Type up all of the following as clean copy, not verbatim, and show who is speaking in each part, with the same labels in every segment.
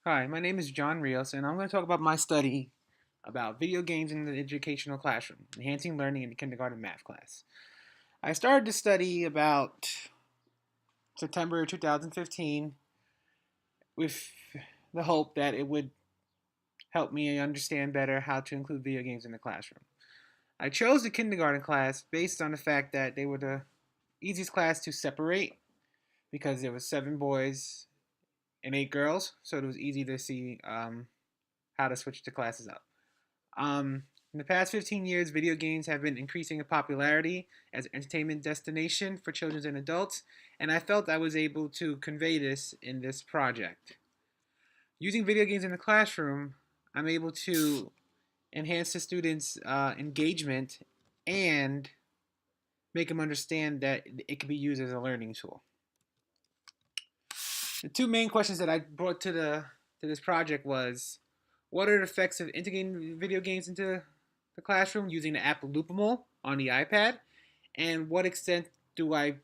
Speaker 1: Hi, my name is John Rios, and I'm going to talk about my study about video games in the educational classroom, enhancing learning in the kindergarten math class. I started to study about September 2015 with the hope that it would help me understand better how to include video games in the classroom. I chose the kindergarten class based on the fact that they were the easiest class to separate because there was 7 boys and 8 girls, so it was easy to see how to switch the classes up. In the past 15 years, video games have been increasing in popularity as an entertainment destination for children and adults, and I felt I was able to convey this in this project. Using video games in the classroom, I'm able to enhance the students' engagement and make them understand that it can be used as a learning tool. The two main questions that I brought to this project was, what are the effects of integrating video games into the classroom using the app Loopable on the iPad, and what extent do I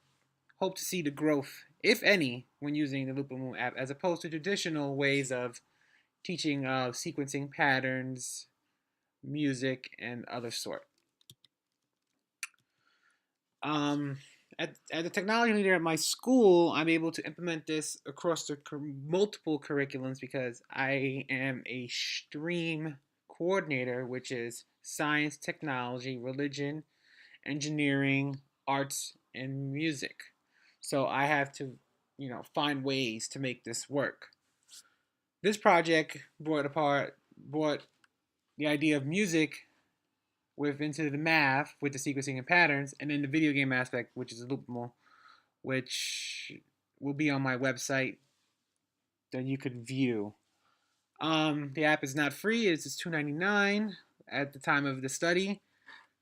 Speaker 1: hope to see the growth, if any, when using the Loopable app as opposed to traditional ways of teaching sequencing patterns, music, and other sort. Um, as a technology leader at my school, I'm able to implement this across the multiple curriculums because I am a stream coordinator, which is science, technology, religion, engineering, arts, and music. So I have to, find ways to make this work. This project brought the idea of music with into the math with the sequencing and patterns, and then the video game aspect, which is loopable, which will be on my website that you could view. The app is not free; it's just $2.99 at the time of the study.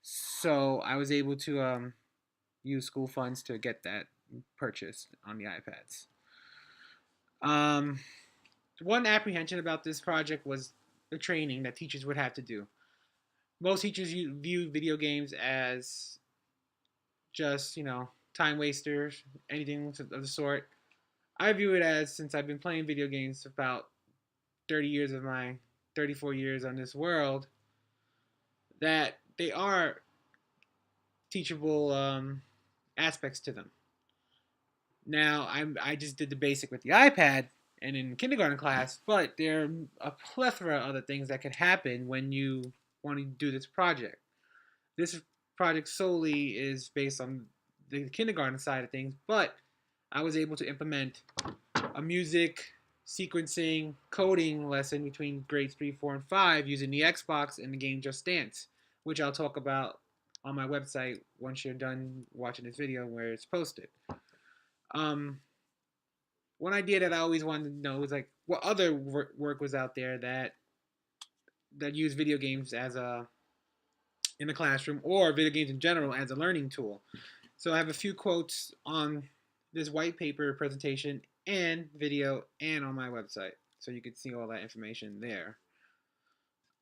Speaker 1: So I was able to use school funds to get that purchased on the iPads. Um, One apprehension about this project was the training that teachers would have to do. Most teachers view video games as just, time wasters, anything of the sort. I view it as, since I've been playing video games about 30 years of my 34 years on this world, that they are teachable aspects to them. Now, I just did the basic with the iPad and in kindergarten class, but there are a plethora of other things that could happen when you want to do this project. This project solely is based on the kindergarten side of things, but I was able to implement a music sequencing coding lesson between grades 3, 4, and 5 using the Xbox and the game Just Dance, which I'll talk about on my website once you're done watching this video where it's posted. Um, One idea that I always wanted to know was like what other work was out there that used video games as a in the classroom or video games in general as a learning tool. So I have a few quotes on this white paper presentation and video and on my website, so you can see all that information there.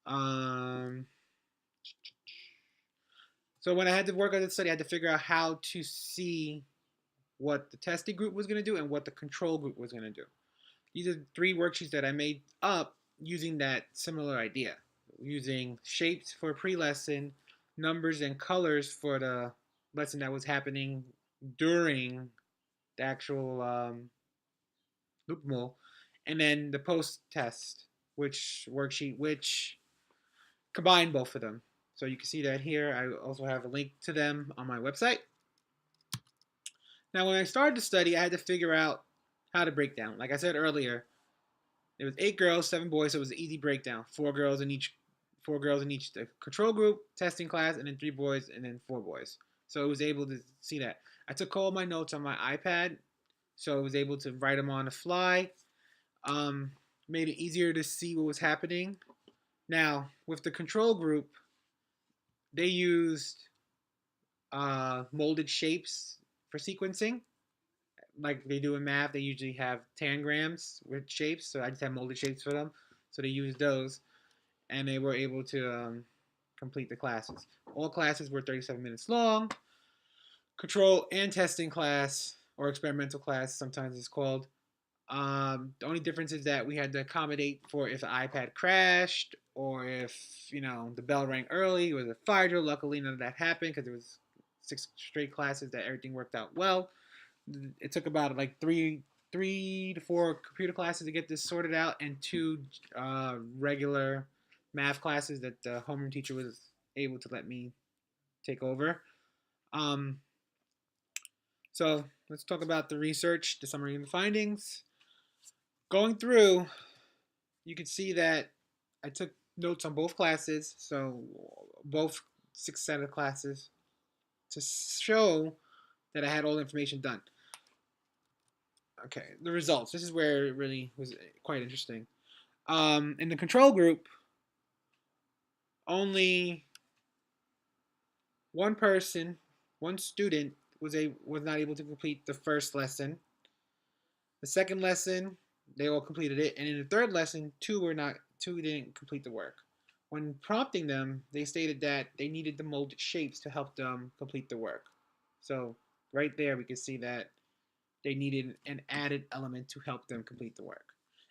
Speaker 1: Um, so when I had to work on the study, I had to figure out how to see what the testing group was going to do and what the control group was going to do. These are 3 worksheets that I made up using that similar idea, using shapes for pre-lesson, numbers and colors for the lesson that was happening during the actual loop mole, and then the post-test, which worksheet, which combined both of them. So you can see that here. I also have a link to them on my website. Now, when I started to study, I had to figure out how to break down. Like I said earlier, there was 8 girls, 7 boys, so it was an easy breakdown. 4 girls in each the control group, testing class, and then 3 boys, and then 4 boys. So I was able to see that. I took all my notes on my iPad, so I was able to write them on the fly. Um, Made it easier to see what was happening. Now, with the control group, they used molded shapes for sequencing. Like they do in math, they usually have tangrams with shapes, so I just have molded shapes for them. So they used those, and they were able to complete the classes. All classes were 37 minutes long. Control and testing class, or experimental class, sometimes it's called, The only difference is that we had to accommodate for if the iPad crashed or if the bell rang early or the fire drill. Luckily, none of that happened because it was 6 straight classes that everything worked out well. It took about like three to four computer classes to get this sorted out, and 2 regular math classes that the homeroom teacher was able to let me take over. Um, so let's talk about the research, the summary, and the findings. Going through, you can see that I took notes on both classes, so both 6 set of classes, to show that I had all the information done. Okay, the results. This is where it really was quite interesting. In the control group, only one person, one student, was not able to complete the first lesson. The second lesson, they all completed it, and in the third lesson, two didn't complete the work. When prompting them, they stated that they needed the molded shapes to help them complete the work. So right there, we can see that they needed an added element to help them complete the work.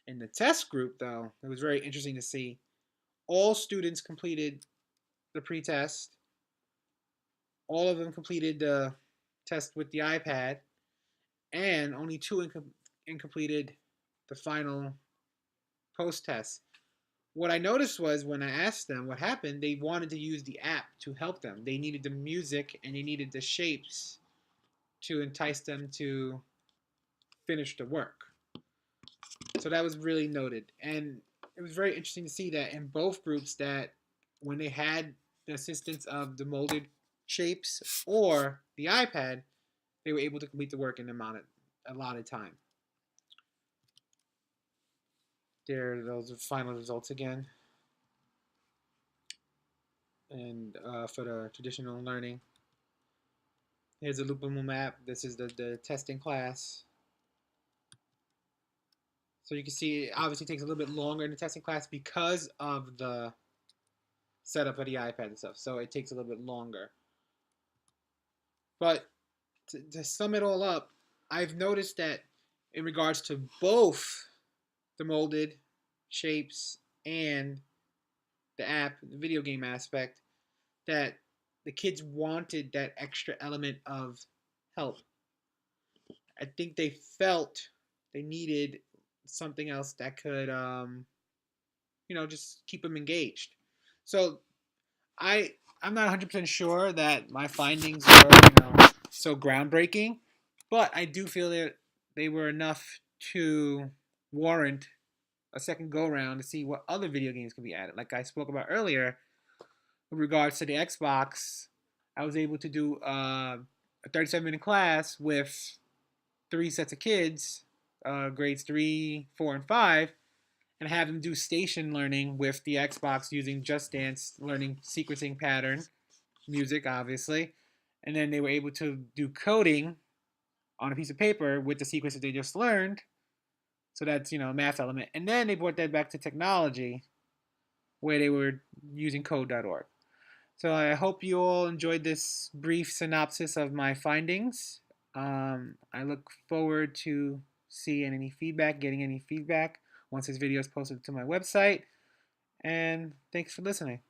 Speaker 1: In the test group, though, it was very interesting to see all students completed the pre-test. All of them completed the test with the iPad, and only 2 incompleted the final post-test. What I noticed was when I asked them what happened, they wanted to use the app to help them. They needed the music and they needed the shapes to entice them to finish the work. So that was really noted. And it was very interesting to see that in both groups that when they had the assistance of the molded shapes or the iPad, they were able to complete the work in the allotted time. There, those are final results again. And for the traditional learning, here's a loopable map. This is the testing class. So you can see it obviously takes a little bit longer in the testing class because of the setup of the iPad and stuff. So it takes a little bit longer. But to sum it all up, I've noticed that in regards to both the molded shapes and the app, the video game aspect, that the kids wanted that extra element of help. I think they felt they needed something else that could, just keep them engaged. So I I'm not 100% sure that my findings were so groundbreaking, but I do feel that they were enough to warrant a second go round to see what other video games can be added. Like I spoke about earlier, with regards to the Xbox, I was able to do a 37-minute class with 3 sets of kids, grades 3, 4, and 5, and have them do station learning with the Xbox using Just Dance, learning sequencing pattern, music, obviously. And then they were able to do coding on a piece of paper with the sequences they just learned. So that's, a math element. And then they brought that back to technology where they were using code.org. So I hope you all enjoyed this brief synopsis of my findings. I look forward to getting any feedback once this video is posted to my website. And thanks for listening.